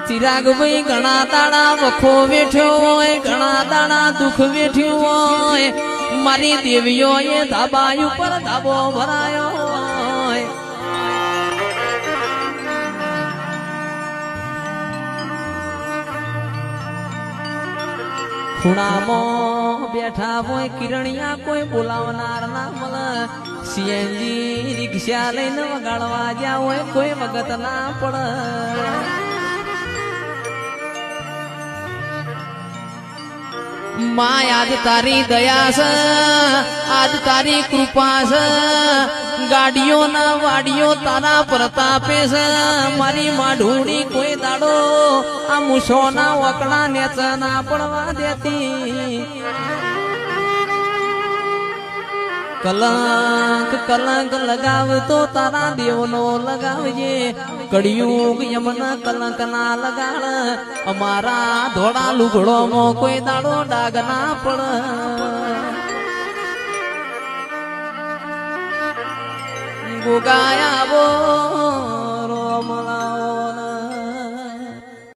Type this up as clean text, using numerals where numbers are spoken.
ચિરાગ ભાઈ ઘણા દાડા વખો વેઠ્યો હોય, ઘણા દાડા દુઃખ વેઠ્યું હોય, મારી દેવીઓ એ ધાબા ઉપર ધાબો ભરાયો હોય. ખૂણામાં બેઠા હોય કિરણિયા કોઈ બોલાવનાર ના મળે. સીએનજી રિક્ષા લઈને વગાડવા જ્યાં હોય કોઈ વગત ના પડે. માં આજ તારી દયા છે, આજ તારી કૃપા છે, ગાડીઓ ના વાડીઓ તારા પ્રતાપે છે. મારી માઢુડી કોઈ દાડો આ મૂછો ના વકડા નેચ ના પડવા દેતી. કલંક કલંક લગાવતો તારા દેવનો લગાવજે. કળિયુગ યમના કલંક ના લગાડ. અમારા ધોળા લુગડોમાં કોઈ દાડો ડાગ ના પડ. ગોગાયા